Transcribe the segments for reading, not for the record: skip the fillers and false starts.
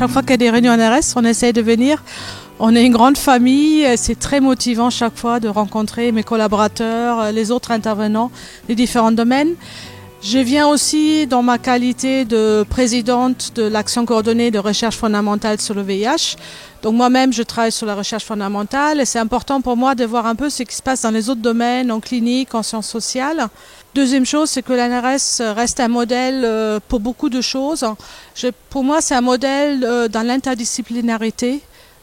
chaque fois qu'il y a des réunions NRS, on essaye de venir. On est une grande famille, c'est très motivant chaque fois de rencontrer mes collaborateurs, les autres intervenants des différents domaines. Je viens aussi dans ma qualité de présidente de l'action coordonnée de recherche fondamentale sur le VIH. Donc moi-même, je travaille sur la recherche fondamentale et c'est important pour moi de voir un peu ce qui se passe dans les autres domaines, en clinique, en sciences sociales. Deuxième chose, c'est que l'ANRS reste un modèle pour beaucoup de choses. Pour moi, c'est un modèle dans l'interdisciplinarité.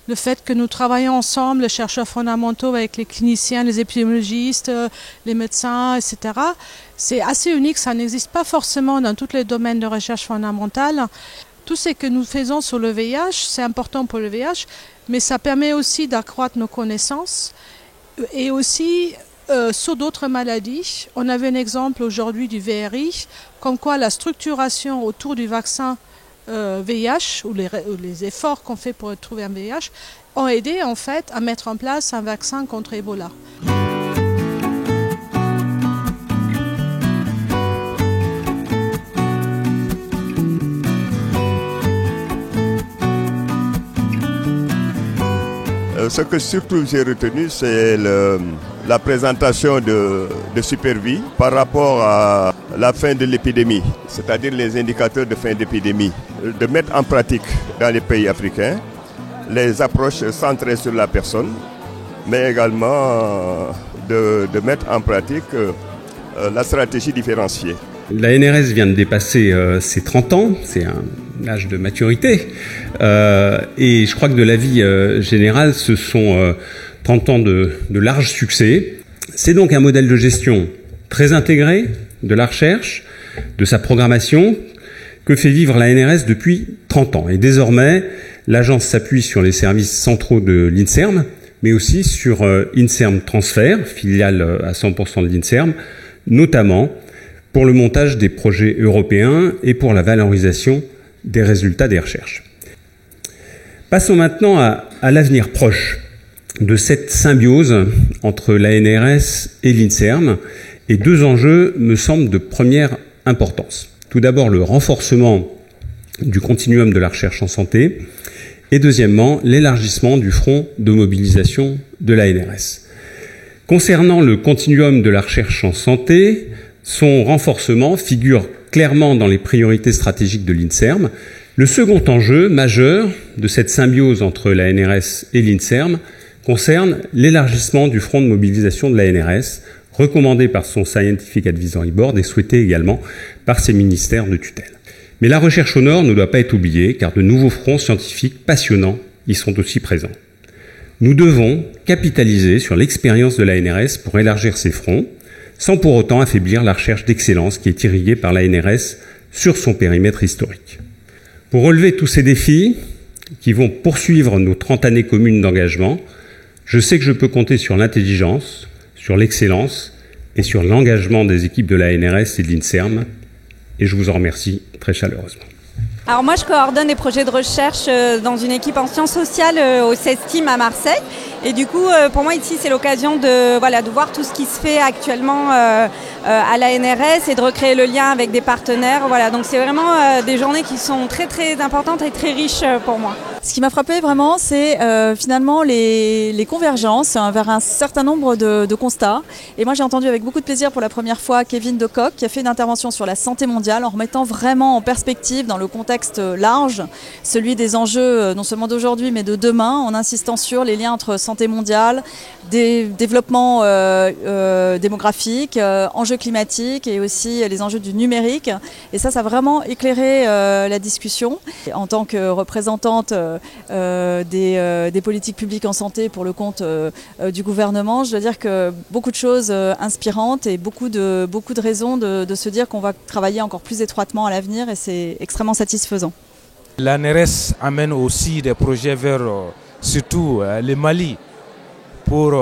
Le fait que nous travaillons ensemble, les chercheurs fondamentaux avec les cliniciens, les épidémiologistes, les médecins, etc. C'est assez unique, ça n'existe pas forcément dans tous les domaines de recherche fondamentale. Tout ce que nous faisons sur le VIH, c'est important pour le VIH, mais ça permet aussi d'accroître nos connaissances et aussi sur d'autres maladies. On avait un exemple aujourd'hui du VRI, comme quoi la structuration autour du vaccin VIH ou les efforts qu'on fait pour trouver un VIH ont aidé en fait à mettre en place un vaccin contre Ebola. Ce que surtout j'ai retenu, c'est la présentation de Supervie par rapport à la fin de l'épidémie, c'est-à-dire les indicateurs de fin d'épidémie, de mettre en pratique dans les pays africains les approches centrées sur la personne, mais également de mettre en pratique la stratégie différenciée. La NRS vient de dépasser ses 30 ans, c'est un âge de maturité, et je crois que de la vie générale, ce sont 30 ans de large succès. C'est donc un modèle de gestion très intégré de la recherche, de sa programmation, que fait vivre la NRS depuis 30 ans. Et désormais, l'agence s'appuie sur les services centraux de l'INSERM, mais aussi sur INSERM Transfert, filiale à 100% de l'INSERM, notamment pour le montage des projets européens et pour la valorisation des résultats des recherches. Passons maintenant à l'avenir proche de cette symbiose entre la NRS et l'INSERM, et deux enjeux me semblent de première importance. Tout d'abord, le renforcement du continuum de la recherche en santé, et deuxièmement, l'élargissement du front de mobilisation de la NRS. Concernant le continuum de la recherche en santé, son renforcement figure clairement dans les priorités stratégiques de l'INSERM. Le second enjeu majeur de cette symbiose entre la NRS et l'INSERM concerne l'élargissement du front de mobilisation de la NRS, recommandé par son Scientific Advisory Board et souhaité également par ses ministères de tutelle. Mais la recherche au Nord ne doit pas être oubliée, car de nouveaux fronts scientifiques passionnants y sont aussi présents. Nous devons capitaliser sur l'expérience de la NRS pour élargir ces fronts, sans pour autant affaiblir la recherche d'excellence qui est irriguée par la NRS sur son périmètre historique. Pour relever tous ces défis, qui vont poursuivre nos 30 années communes d'engagement, je sais que je peux compter sur l'intelligence, sur l'excellence et sur l'engagement des équipes de la NRS et de l'INSERM, et je vous en remercie très chaleureusement. Alors moi, je coordonne des projets de recherche dans une équipe en sciences sociales au CESTIM à Marseille. Et du coup, pour moi, ici, c'est l'occasion de voir tout ce qui se fait actuellement à la NRS et de recréer le lien avec des partenaires. Voilà, donc c'est vraiment des journées qui sont très, très importantes et très riches pour moi. Ce qui m'a frappé vraiment, c'est finalement les convergences vers un certain nombre de constats. Et moi, j'ai entendu avec beaucoup de plaisir pour la première fois Kevin De Kock, qui a fait une intervention sur la santé mondiale en remettant vraiment en perspective dans le contexte large, celui des enjeux non seulement d'aujourd'hui mais de demain, en insistant sur les liens entre santé mondiale, des développements démographiques, enjeux climatiques et aussi les enjeux du numérique. Et ça a vraiment éclairé la discussion. En tant que représentante des politiques publiques en santé pour le compte du gouvernement, je dois dire que beaucoup de choses inspirantes et beaucoup de raisons de se dire qu'on va travailler encore plus étroitement à l'avenir, et c'est extrêmement satisfaisant. L'ANRS amène aussi des projets vers surtout le Mali pour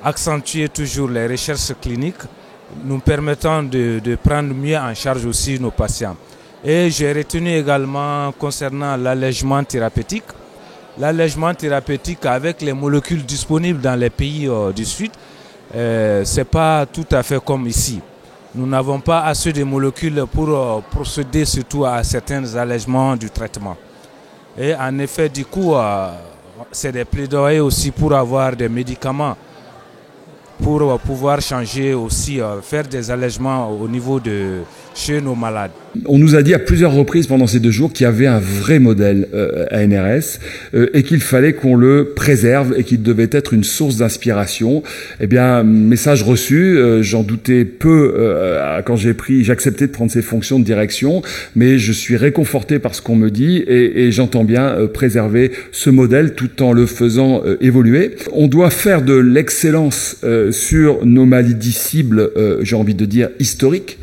accentuer toujours les recherches cliniques, nous permettant de prendre mieux en charge aussi nos patients. Et j'ai retenu également concernant l'allègement thérapeutique. L'allègement thérapeutique avec les molécules disponibles dans les pays du Sud, ce n'est pas tout à fait comme ici. Nous n'avons pas assez de molécules pour procéder surtout à certains allègements du traitement. Et en effet, du coup, c'est des plaidoyers aussi pour avoir des médicaments, pour pouvoir changer aussi, faire des allègements au niveau de chez nos malades. On nous a dit à plusieurs reprises pendant ces 2 jours qu'il y avait un vrai modèle ANRS et qu'il fallait qu'on le préserve et qu'il devait être une source d'inspiration. Eh bien, message reçu, j'en doutais peu quand j'acceptais de prendre ces fonctions de direction, mais je suis réconforté par ce qu'on me dit et j'entends bien préserver ce modèle tout en le faisant évoluer. On doit faire de l'excellence sur nos maladies cibles, j'ai envie de dire historiques,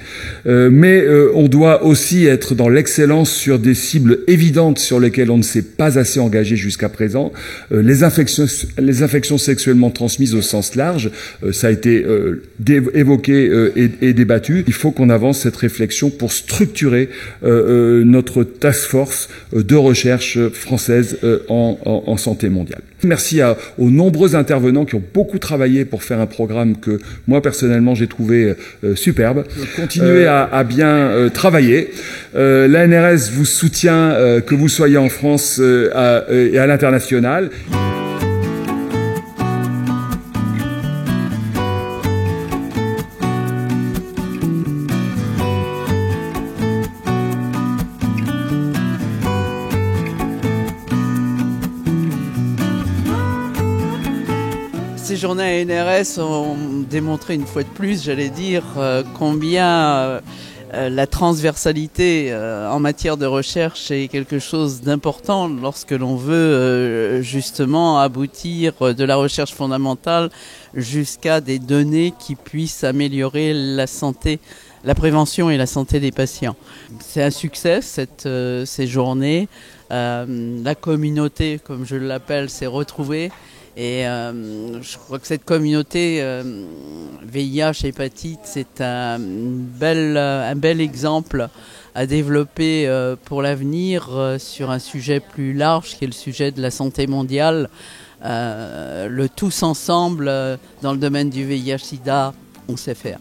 mais on doit aussi être dans l'excellence sur des cibles évidentes sur lesquelles on ne s'est pas assez engagé jusqu'à présent. Les infections sexuellement transmises au sens large, ça a été évoqué et débattu. Il faut qu'on avance cette réflexion pour structurer notre task force de recherche française en santé mondiale. Merci aux nombreux intervenants qui ont beaucoup travaillé pour faire un programme que moi personnellement j'ai trouvé superbe. Continuez à bien travailler. L'ANRS vous soutient, que vous soyez en France et à l'international. Ces journées ANRS ont démontré une fois de plus, j'allais dire, combien la transversalité en matière de recherche est quelque chose d'important lorsque l'on veut justement aboutir de la recherche fondamentale jusqu'à des données qui puissent améliorer la santé, la prévention et la santé des patients. C'est un succès ces journées. La communauté, comme je l'appelle, s'est retrouvée. Et je crois que cette communauté VIH, hépatite, c'est un bel exemple à développer pour l'avenir sur un sujet plus large qui est le sujet de la santé mondiale. Le tous ensemble dans le domaine du VIH-Sida, on sait faire.